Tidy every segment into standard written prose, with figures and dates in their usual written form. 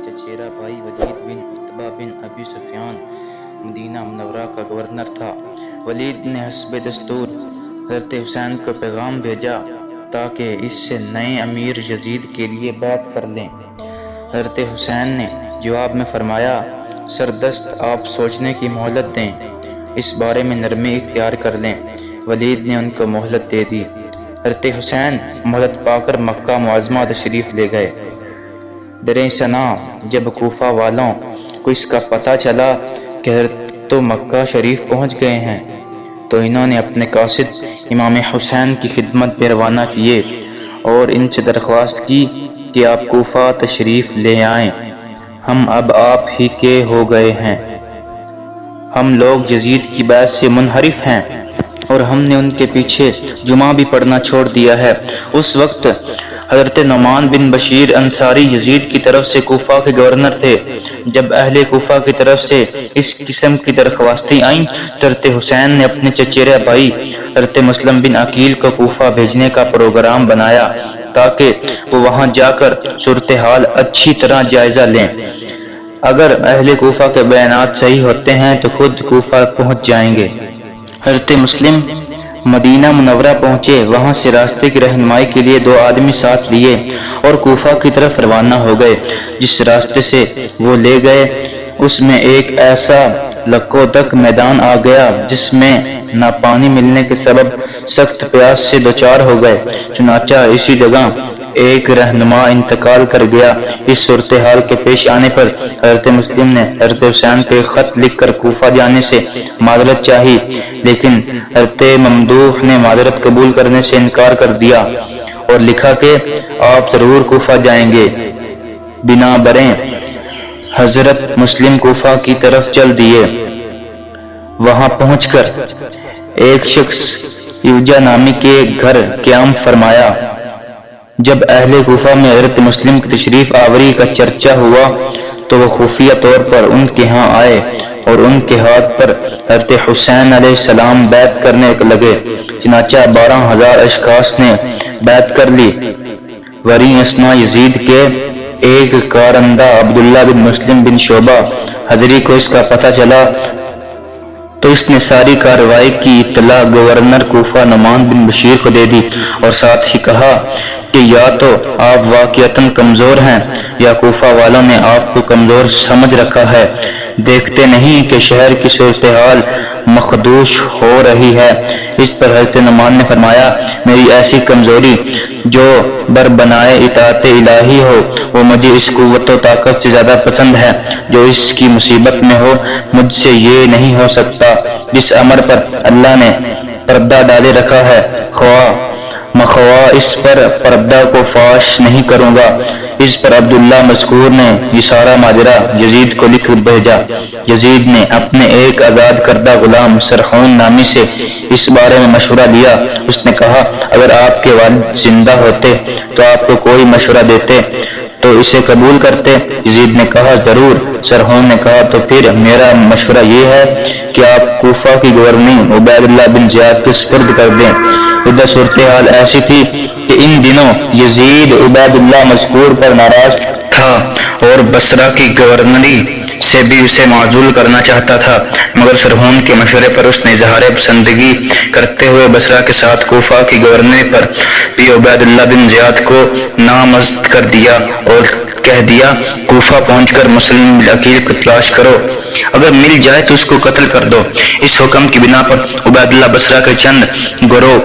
چچیرا بھائی ولید بن عتبہ بن ابی سفیان مدینہ منورہ کا گورنر تھا۔ ولید نے حسب دستور حضرت حسین کو پیغام بھیجا تاکہ اس سے نئے امیر یزید کے لیے بیعت کر لیں۔ حضرت حسین نے جواب میں فرمایا، سردست آپ سوچنے کی مہلت دیں، اس بارے میں نرمی اختیار کر لیں۔ ولید نے ان کو مہلت دے دی۔ حضرت حسین مہلت پا کر مکہ معظمہ تشریف لے گئے۔ دریں ثنا جب کوفہ والوں کو اس کا پتہ چلا کہ حضرت تو مکہ شریف پہنچ گئے ہیں تو انہوں نے اپنے قاصد امام حسین کی خدمت میں روانہ کیے اور ان سے درخواست کی کہ آپ کوفہ تشریف لے آئیں، ہم اب آپ ہی کے ہو گئے ہیں، ہم لوگ یزید کی بیعت سے منحرف ہیں اور ہم نے ان کے پیچھے جمعہ بھی پڑھنا چھوڑ دیا ہے۔ اس وقت حضرت نعمان بن بشیر انصاری یزید کی طرف سے کوفہ کے گورنر تھے۔ جب اہل کوفہ کی طرف سے اس قسم کی درخواستیں آئیں تو حضرت حسین نے اپنے چچیرے بھائی حضرت مسلم بن عقیل کو کوفہ بھیجنے کا پروگرام بنایا تاکہ وہ وہاں جا کر صورتحال اچھی طرح جائزہ لیں۔ اگر اہل کوفہ کے بیانات صحیح ہوتے ہیں تو خود کوفہ پہنچ جائیں گے۔ حضرت مسلم مدینہ منورہ پہنچے، وہاں سے راستے کی رہنمائی کے لیے 2 آدمی ساتھ لیے اور کوفہ کی طرف روانہ ہو گئے۔ جس راستے سے وہ لے گئے اس میں ایک ایسا لکودک میدان آ گیا جس میں نہ پانی ملنے کے سبب سخت پیاس سے دوچار ہو گئے۔ چنانچہ اسی جگہ ایک رہنما انتقال کر گیا۔ اس صورتحال کے پیش آنے پر حضرت مسلم نے حضرت حسین کو ایک خط لکھ کر کوفہ جانے سے معذرت چاہی، لیکن حضرت ممدوح نے معذرت قبول کرنے سے انکار کر دیا اور لکھا کہ آپ ضرور کوفہ جائیں گے۔ بنابراین حضرت مسلم کوفہ کی طرف چل دیے۔ وہاں پہنچ کر ایک شخص یوجا نامی کے گھر قیام فرمایا۔ جب اہل کوفہ میں حضرت مسلم کی تشریف آوری کا چرچا ہوا تو وہ خفیہ طور پر ان کے ہاں آئے اور ان کے ہاتھ پر حضرت حسین علیہ السلام بیعت کرنے لگے۔ چنانچہ 12,000 اشخاص نے بیعت کر لی۔ وری اسنا یزید کے ایک کارندہ عبداللہ بن مسلم بن شعبہ حضری کو اس کا پتہ چلا تو اس نے ساری کارروائی کی اطلاع گورنر کوفہ نعمان بن بشیر کو دے دی اور ساتھ ہی کہا کہ یا تو آپ واقعتاً کمزور ہیں یا کوفہ والوں نے آپ کو کمزور سمجھ رکھا ہے، دیکھتے نہیں کہ شہر کی صورتحال مخدوش ہو رہی ہے۔ اس پر حضرت نعمان نے فرمایا، میری ایسی کمزوری جو بربنائے اطاعت الہی ہو وہ مجھے اس قوت و طاقت سے زیادہ پسند ہے جو اس کی مصیبت میں ہو، مجھ سے یہ نہیں ہو سکتا۔ جس امر پر اللہ نے پردہ ڈالے رکھا ہے خواہ مخواہ اس پر پردہ کو فاش نہیں کروں گا۔ اس پر عبداللہ مذکور نے یہ سارا ماجرا یزید کو لکھ بھیجا۔ یزید نے اپنے ایک آزاد کردہ غلام سرحون نامی سے اس بارے میں مشورہ لیا۔ اس نے کہا اگر آپ کے والد زندہ ہوتے تو آپ کو کوئی مشورہ دیتے تو اسے قبول کرتے؟ یزید نے کہا ضرور۔ سرحون نے کہا تو پھر میرا مشورہ یہ ہے کہ آپ کوفہ کی گورنی عبید اللہ بن زیاد کے سپرد کر دیں۔ ادھر صورتحال ایسی تھی کہ ان دنوں یزید عبید اللہ مذکور پر ناراض تھا اور بصرہ کی گورنری سے بھی اسے معزول کرنا چاہتا تھا، مگر سرحون کے مشورے پر اس نے اظہار پسندگی کرتے ہوئے بصرہ کے ساتھ کوفہ کی گورنری پر بھی عبید اللہ بن زیاد کو نامزد کر دیا اور کہہ دیا کوفہ پہنچ کر مسلم بن عقیل کو تلاش کرو، اگر مل جائے تو اس کو قتل کر دو۔ اس حکم کی بنا پر عبید اللہ بصرہ کے چند گروہ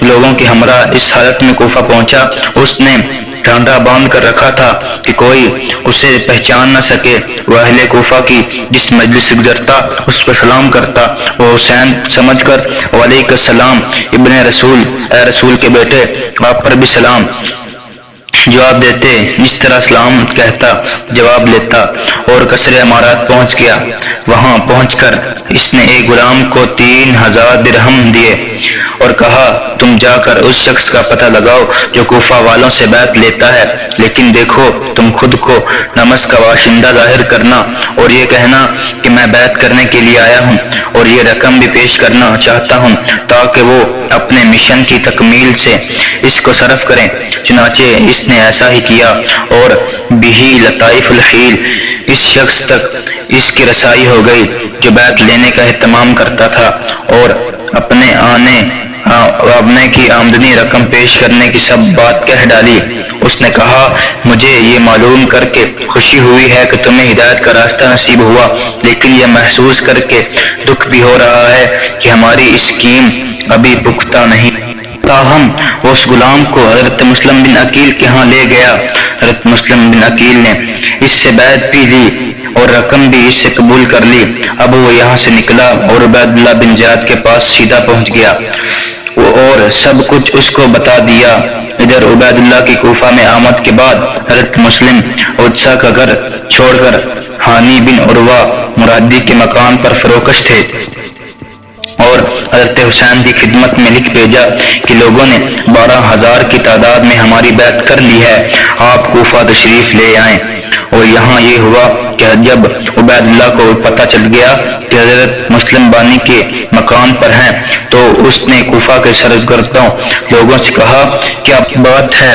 لوگوں کے ہمراہ اس حالت میں کوفہ پہنچا۔ اس نے ڈھانڈا باندھ کر رکھا تھا کہ کوئی اسے پہچان نہ سکے۔ وہ اہل کوفہ کی جس مجلس سے گزرتا اس پر سلام کرتا، وہ حسین سمجھ کر وعلیکم السلام ابن رسول، اے رسول کے بیٹے آپ پر بھی سلام جواب دیتے، اس طرح سلام کہتا جواب لیتا اور قصر امارات پہنچ گیا۔ وہاں پہنچ کر اس نے ایک غلام کو 3,000 درہم دیے اور کہا تم جا کر اس شخص کا پتہ لگاؤ جو کوفہ والوں سے بیعت لیتا ہے، لیکن دیکھو تم خود کو نمس کا باشندہ ظاہر کرنا اور یہ کہنا کہ میں بیعت کرنے کے لیے آیا ہوں اور یہ رقم بھی پیش کرنا چاہتا ہوں تاکہ وہ اپنے مشن کی تکمیل سے اس کو صرف کریں۔ چنانچہ اس نے نے ایسا ہی کیا، اور بہی لطائف الخیل، اس شخص تک اس کی رسائی ہو گئی جو بیعت لینے کا اہتمام کرتا تھا، اور اپنے کی آمدنی رقم پیش کرنے کی سب بات کہہ ڈالی۔ اس نے کہا، مجھے یہ معلوم کر کے خوشی ہوئی ہے کہ تمہیں ہدایت کا راستہ نصیب ہوا، لیکن یہ محسوس کر کے دکھ بھی ہو رہا ہے کہ ہماری اسکیم ابھی پختہ نہیں۔ تاہم وہ اس غلام کو حضرت مسلم بن عقیل کے ہاں لے گیا۔ حضرت مسلم بن عقیل نے اس سے بیعت بھی لی اور رقم بھی اس سے قبول کر لی۔ اب وہ یہاں سے نکلا اور عبید اللہ بن زیاد کے پاس سیدھا پہنچ گیا اور سب کچھ اس کو بتا دیا۔ ادھر عبید اللہ کی کوفہ میں آمد کے بعد حضرت مسلم عدسہ کا گھر چھوڑ کر ہانی بن عروہ مرادی کے مکان پر فروکش تھے، اور حضرت حسین کی خدمت میں لکھ بھیجا کہ لوگوں نے 12,000 کی تعداد میں ہماری بیعت کر لی ہے، آپ کوفہ تشریف لے آئیں۔ اور یہاں یہ ہوا کہ جب عبید اللہ کو پتہ چل گیا کہ حضرت مسلم بانی کے مکان پر ہیں، تو اس نے کوفہ کے سرگردوں لوگوں سے کہا، کیا بات ہے؟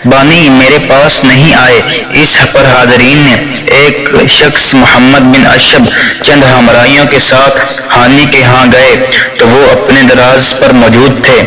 بانی میرے پاس نہیں آئے۔ اس پر حاضرین نے ایک شخص محمد بن اشب چند ہمراہیوں کے ساتھ ہانی کے ہاں گئے تو وہ اپنے دراز پر موجود تھے۔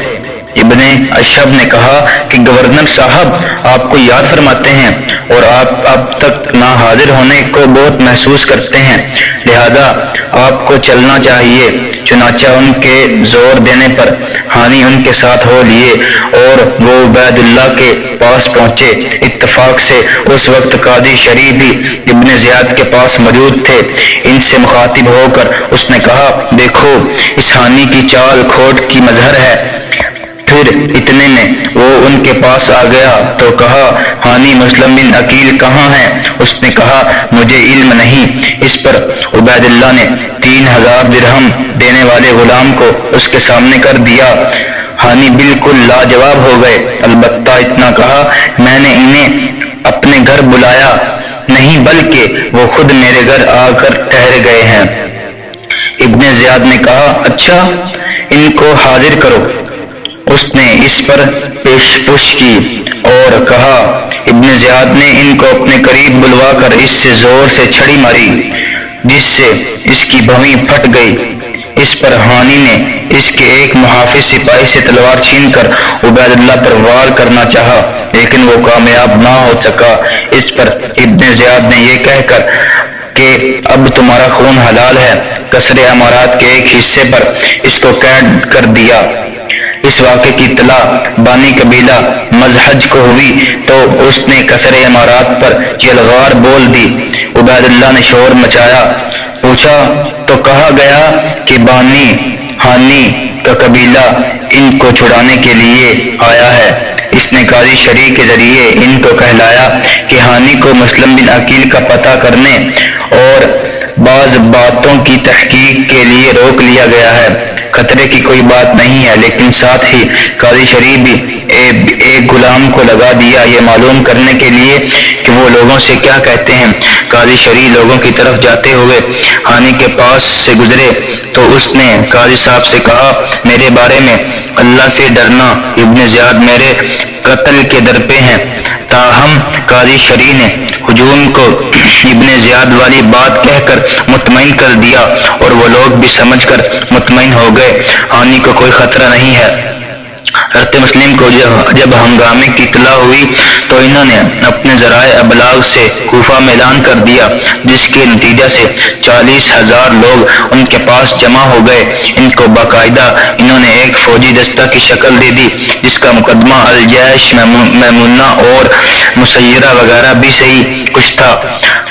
ابن اشب نے کہا کہ گورنر صاحب آپ کو یاد فرماتے ہیں اور آپ اب تک نہ حاضر ہونے کو بہت محسوس کرتے ہیں، لہذا آپ کو چلنا چاہیے۔ چنانچہ ان کے زور دینے پر ہانی ان کے ساتھ ہو لیے اور وہ عبید اللہ کے پاس پہنچے۔ اتفاق سے اس وقت قاضی شریع بھی ابن زیاد کے پاس موجود تھے۔ ان سے مخاطب ہو کر اس نے کہا، دیکھو اس ہانی کی چال کھوٹ کی مظہر ہے۔ پھر اتنے میں وہ ان کے پاس آ گیا تو کہا، ہانی مسلم بن عقیل کہاں ہے؟ اس نے کہا، مجھے علم نہیں۔ اس پر عبید اللہ نے 3,000 درہم دینے والے غلام کو اس کے سامنے کر دیا۔ ہانی بالکل لاجواب ہو گئے، البتہ اتنا کہا، میں نے انہیں اپنے گھر بلایا نہیں بلکہ وہ خود میرے گھر آ کر ٹھہر گئے ہیں۔ ابن زیاد نے کہا، اچھا ان کو حاضر کرو۔ اس نے اس پر پیش پوش کی اور کہا، ابن زیاد نے ان کو اپنے قریب بلوا کر اس سے زور سے چھڑی ماری جس سے اس کی بھویں پھٹ گئی۔ اس پر ہانی نے اس کے ایک محافظ سپاہی سے تلوار چھین کر عبید اللہ پر وار کرنا چاہا، لیکن وہ کامیاب نہ ہو سکا۔ اس پر ابن زیاد نے یہ کہہ کر کہ اب تمہارا خون حلال ہے، قصر امارات کے ایک حصے پر اس کو قید کر دیا۔ اس واقعے کی اطلاع بانی قبیلہ مزحج کو ہوئی تو اس نے قصر امارات پر یلغار بول دی۔ عبید اللہ نے شور مچایا، پوچھا تو کہا گیا کہ بانی ہانی کا قبیلہ ان کو چھڑانے کے لیے آیا ہے۔ اس نے قاضی شریع کے ذریعے ان کو کہلایا کہ ہانی کو مسلم بن عقیل کا پتہ کرنے اور بعض باتوں کی تحقیق کے لیے روک لیا گیا ہے۔ خطرے کی کوئی بات نہیں ہے، لیکن ساتھ ہی قاضی شریع بھی ایک غلام کو لگا دیا یہ معلوم کرنے کے لیے کہ وہ لوگوں سے کیا کہتے ہیں۔ قاضی شریع لوگوں کی طرف جاتے ہوئے ہانی کے پاس سے گزرے تو اس نے قاضی صاحب سے کہا، میرے بارے میں اللہ سے ڈرنا، ابن زیاد میرے قتل کے در پہ ہیں۔ تاہم قاضی شریع نے ہجوم کو ابن زیاد والی بات کہہ کر مطمئن کر دیا اور وہ لوگ بھی سمجھ کر مطمئن ہو گئے ہانی کو کوئی خطرہ نہیں ہے۔ حضرت مسلم کو جب ہنگامے کی اطلاع ہوئی تو انہوں نے اپنے ذرائع ابلاغ سے کوفہ میں اعلان کر دیا، جس کے نتیجہ سے 40,000 لوگ ان کے پاس جمع ہو گئے۔ ان کو باقاعدہ انہوں نے ایک فوجی دستہ کی شکل دے دی جس کا مقدمہ الجیش میمونہ اور مسیرہ وغیرہ بھی صحیح کچھ تھا۔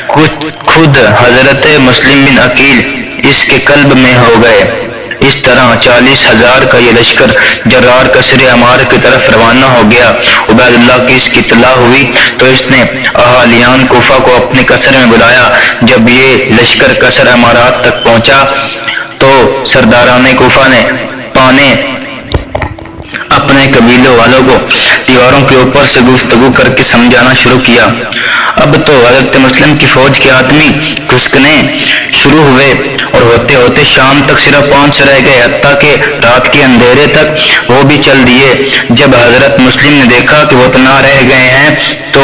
خود حضرت مسلم بن عقیل اس کے قلب میں ہو گئے۔ اس طرح 40,000 کا یہ لشکر جرار قصر عمار کی طرف روانہ ہو گیا۔ عبید اللہ کی اس کی اطلاع ہوئی تو اس نے اہالیان کوفہ کو اپنے قصر میں بلایا۔ جب یہ لشکر قصر عمارات تک پہنچا تو سرداران کوفہ نے پانے اپنے قبیلوں والوں کو دیواروں کے اوپر سے گفتگو کر کے سمجھانا شروع کیا۔ اب تو حضرت مسلم کی فوج کے آدمی گھسکنے شروع ہوئے اور ہوتے ہوتے شام تک صرف 5 رہ گئے، حتیٰ کہ رات کے اندھیرے تک وہ بھی چل دیے۔ جب حضرت مسلم نے دیکھا کہ وہ تو نہ رہ گئے ہیں تو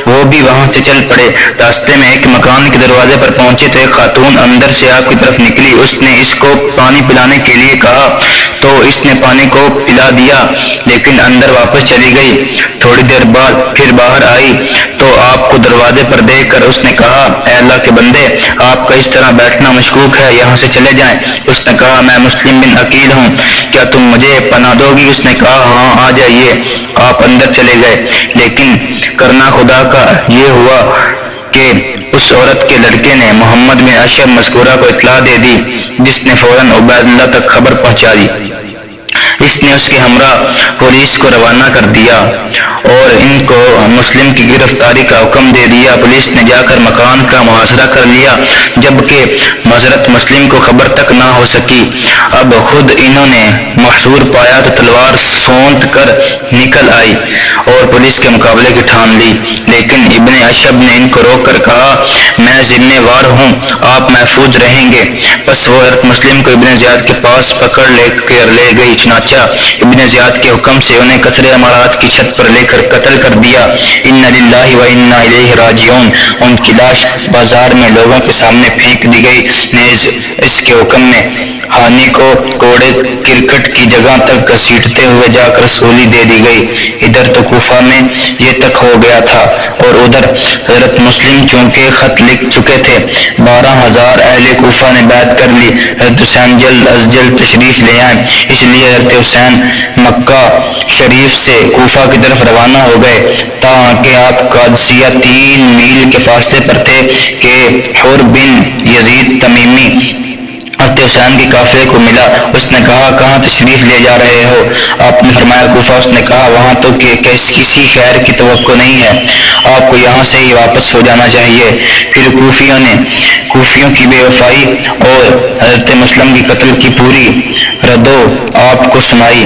وہ بھی وہاں سے چل پڑے۔ راستے میں ایک مکان کے دروازے پر پہنچے تو ایک خاتون اندر سے آپ کی طرف نکلی۔ اس نے اس کو پانی پلانے کے لیے کہا تو اس نے پانی کو پلا دیا، لیکن اندر واپس چلی گئی۔ تھوڑی دیر بعد پھر باہر آئی تو آپ کو دروازے پر دیکھ کر اس نے کہا، اے اللہ کے بندے، آپ کا اس طرح بیٹھنا مشکوک ہے، یہاں سے چلے جائیں۔ اس نے کہا، میں مسلم بن عقیل ہوں، کیا تم مجھے پناہ دو گی؟ اس نے کہا، ہاں آ جائیے۔ آپ اندر چلے گئے، لیکن کرنا خدا کا یہ ہوا کہ اس عورت کے لڑکے نے محمد بن اشعب مذکورہ کو اطلاع دے دی، جس نے فوراً عبید اللہ تک خبر پہنچا دی۔ اس نے اس کے ہمراہ پولیس کو روانہ کر دیا اور ان کو مسلم کی گرفتاری کا حکم دے دیا۔ پولیس نے جا کر مکان کا محاصرہ کر لیا، جبکہ حضرت مسلم کو خبر تک نہ ہو سکی۔ اب خود انہوں نے محصور پایا تو تلوار سونت کر نکل آئی اور پولیس کے مقابلے کی ٹھان لی، لیکن ابن اشعب نے ان کو روک کر کہا، میں ذمہ وار ہوں، آپ محفوظ رہیں گے۔ بس وہ حضرت مسلم کو ابن زیاد کے پاس پکڑ لے گئی، چنانچہ ابن زیاد کے حکم سے انہیں قصر امارات کی چھت پر لے کر قتل کر دیا۔ انا للہ و انا الیہ راجعون۔ ان کی لاش بازار میں لوگوں کے سامنے پھینک دی گئی، نیز اس کے حکم میں ہانی کو کوڑے کرکٹ کی جگہ تک گھسیٹتے ہوئے جا کر سولی دے دی گئی۔ ادھر تو کوفہ میں یہ تک ہو گیا تھا اور ادھر حضرت مسلم چونکہ خط لکھ چکے تھے، 12,000 اہل کوفہ نے بیعت کر لی۔ حضرت حسین جلد از جلد تشریف لے آئے، اس لیے حضرت حسین مکہ شریف سے کوفہ کی طرف روانہ ہو گئے، تاکہ آپ قادسیہ 3 میل کے فاصلے پر تھے کہ حر بن یزید تمیمی حضرت حسین کے قافلے کو ملا۔ اس نے کہا، کہاں تشریف لے جا رہے ہو؟ آپ نے فرمایا، کوفہ۔ اس نے کہا، وہاں تو کسی خیر کی توقع نہیں ہے، آپ کو یہاں سے ہی واپس ہو جانا چاہیے۔ پھر کوفیوں کی بے وفائی اور حضرت مسلم کی قتل کی پوری ردو آپ کو سنائی۔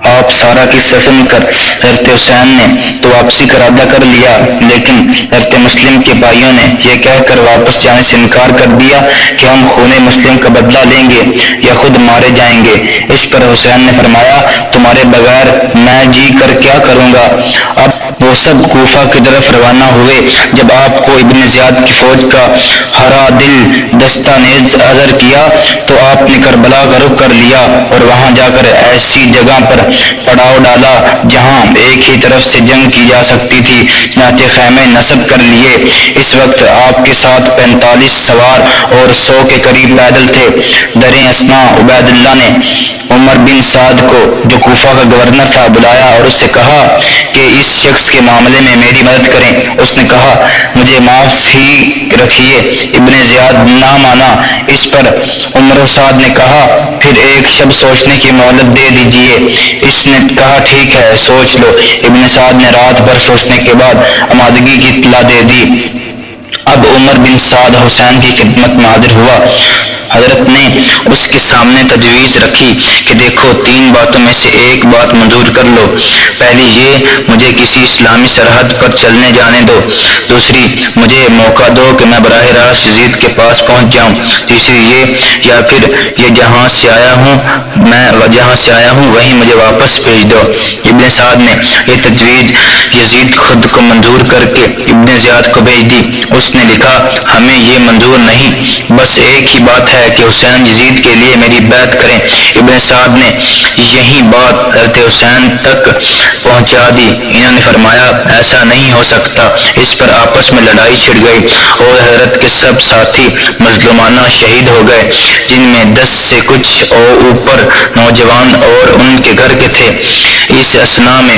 آپ سارا قصہ سن کر حضرت حسین نے تو واپسی کا ارادہ کر لیا، لیکن حضرت مسلم کے بھائیوں نے یہ کہہ کر واپس جانے سے انکار کر دیا کہ ہم خون مسلم کا بدلہ لیں گے یا خود مارے جائیں گے۔ اس پر حسین نے فرمایا، تمہارے بغیر میں جی کر کیا کروں گا؟ اب وہ سب کوفہ کی طرف روانہ ہوئے۔ جب آپ کو ابن زیاد کی فوج کا ہرا دل دستہ نیز حاضر کیا تو آپ نے کربلا کا رخ کر لیا اور وہاں جا کر ایسی جگہ پر پڑاؤ ڈالا جہاں ایک ہی طرف سے جنگ کی جا سکتی تھی، چنانچہ خیمے نصب کر لیے۔ اس وقت آپ کے ساتھ 45 سوار اور 100 کے قریب پیدل تھے۔ دریں اثنا عبید اللہ نے عمر بن سعد کو، جو کوفہ کا گورنر تھا، بلایا اور اس سے کہا کہ اس شخص کے معاملے میں میری مدد کریں۔ اس نے کہا، مجھے معاف ہی رکھیے۔ ابن زیاد نہ مانا۔ اس پر عمر و سعد نے کہا، پھر ایک شب سوچنے کی مہلت دے دیجیے۔ اس نے کہا، ٹھیک ہے، سوچ لو۔ ابن سعد نے رات بھر سوچنے کے بعد آمادگی کی اطلاع دے دی۔ اب عمر بن سعد حسین کی خدمت میں حاضر ہوا۔ حضرت نے اس کے سامنے تجویز رکھی کہ دیکھو، 3 باتوں میں سے ایک بات منظور کر لو۔ پہلی یہ، مجھے کسی اسلامی سرحد پر چلنے جانے دو۔ دوسری، مجھے موقع دو کہ میں براہ راست یزید کے پاس پہنچ جاؤں۔ تیسری یہ، یا پھر میں جہاں سے آیا ہوں وہیں مجھے واپس بھیج دو۔ ابن سعد نے یہ تجویز یزید خود کو منظور کر کے ابن زیاد کو بھیج دی۔ اس نے لکھا، ہمیں یہ منظور نہیں، بس ایک ہی بات ہے کہ حسین یزید کے لیے میری بیعت کریں۔ ابن سعد نے یہی بات حضرت حسین تک پہنچا دی۔ انہوں نے فرمایا، ایسا نہیں ہو سکتا۔ اس پر آپس میں لڑائی چھڑ گئی اور حضرت کے سب ساتھی مظلومانہ شہید ہو گئے، جن میں 10 سے کچھ اوپر نوجوان اور ان کے گھر کے تھے۔ اس اثنا میں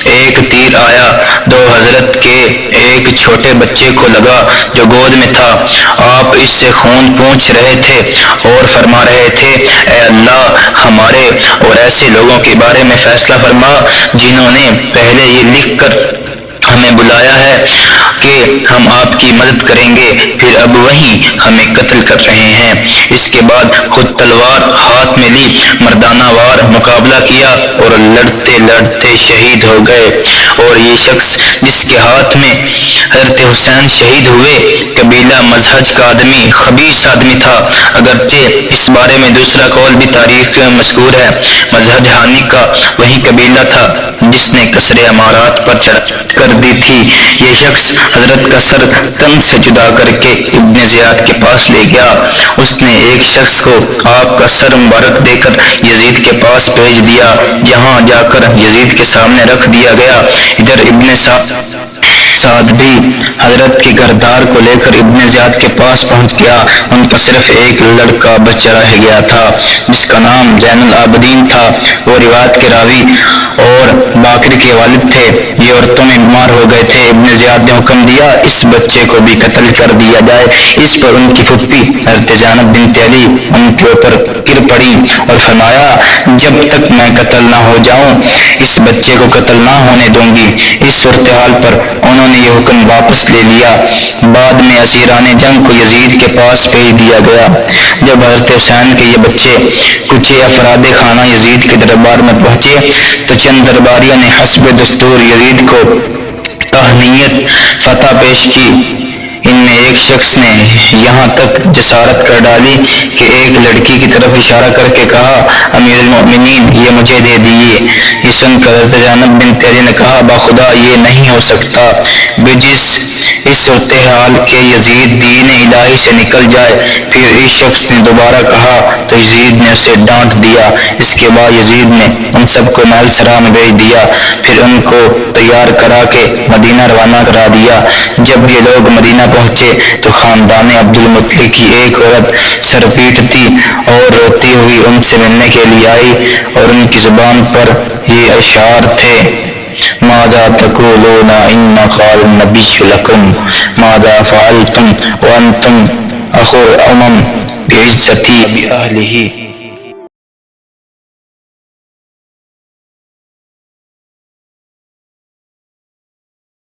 ایک تیر آیا تو حضرت کے ایک چھوٹے بچے کو لگا جو گود میں تھا۔ آپ اس سے خون پونچھ رہے تھے اور فرما رہے تھے، اے اللہ، ہمارے اور ایسے لوگوں کے بارے میں فیصلہ فرما جنہوں نے پہلے یہ لکھ کر ہمیں بلایا ہے کہ ہم آپ کی مدد کریں گے، پھر اب وہی ہمیں قتل کر رہے ہیں۔ اس کے بعد خود تلوار ہاتھ میں لی، مردانہ وار مقابلہ کیا اور لڑتے لڑتے ہوتے شہید ہو گئے۔ اور یہ شخص جس کے ہاتھ میں حضرت حسین شہید ہوئے قبیلہ مزہج کا آدمی خبیث آدمی تھا، اگرچہ اس بارے میں دوسرا قول بھی تاریخ میں مذکور ہے۔ مزہج ہانی کا وہی قبیلہ تھا جس نے قصر عمارات پر چڑھائی کر دی تھی۔ یہ شخص حضرت کا سر تن سے جدا کر کے ابن زیاد کے پاس لے گیا۔ اس نے ایک شخص کو آپ کا سر مبارک دے کر یزید کے پاس بھیج دیا، جہاں جا کر یزید کے سامنے رکھ دیا گیا۔ ادھر ابن سعد بھی حضرت کے گھردار کو لے کر ابن زیاد کے پاس پہنچ گیا۔ ان کا صرف ایک لڑکا بچہ رہ گیا تھا جس کا نام زین العابدین تھا۔ وہ روایت کے راوی اور باقر کے والد تھے۔ یہ عورتوں میں بیمار ہو گئے تھے۔ ابن زیاد نے حکم دیا اس بچے کو بھی قتل کر دیا جائے۔ اس پر ان کی پھپھی حضرت زینب بنت علی ان کے اوپر گر پڑی اور فرمایا جب تک میں قتل نہ ہو جاؤں اس بچے کو قتل نہ ہونے دوں گی۔ اس صورتحال پر انہوں نے یہ حکم واپس لے لیا۔ بعد میں اسیران جنگ کو یزید کے پاس بھیج دیا گیا۔ جب حضرت حسین کے یہ بچے کچھ افراد خانہ یزید کے دربار میں پہنچے تو چند درباریوں نے حسب دستور یزید کو تہنیت فتح پیش کی۔ ان میں ایک شخص نے یہاں تک جسارت کر ڈالی کہ ایک لڑکی کی طرف اشارہ کر کے کہا امیر المؤمنین یہ مجھے دے دیجیے۔ یہ سن کر حضرت زینب بنت علی نے کہا باخدا یہ نہیں ہو سکتا، بجز اس صورتحال کے یزید دین الہی سے نکل جائے۔ پھر اس شخص نے دوبارہ کہا تو یزید نے اسے ڈانٹ دیا۔ اس کے بعد یزید نے ان سب کو محل سرا میں بھیج دیا، پھر ان کو تیار کرا کے مدینہ روانہ کرا دیا۔ جب یہ لوگ مدینہ پہنچے تو خاندان عبد المطلب کی ایک عورت سر پیٹتی اور روتی ہوئی ان سے ملنے کے لیے آئی اور ان کی زبان پر یہ اشعار تھے ماذا تقولون ان قال النبی لکم ماذا فعلتم وانتم اخو الامم بعزتی بأہلہ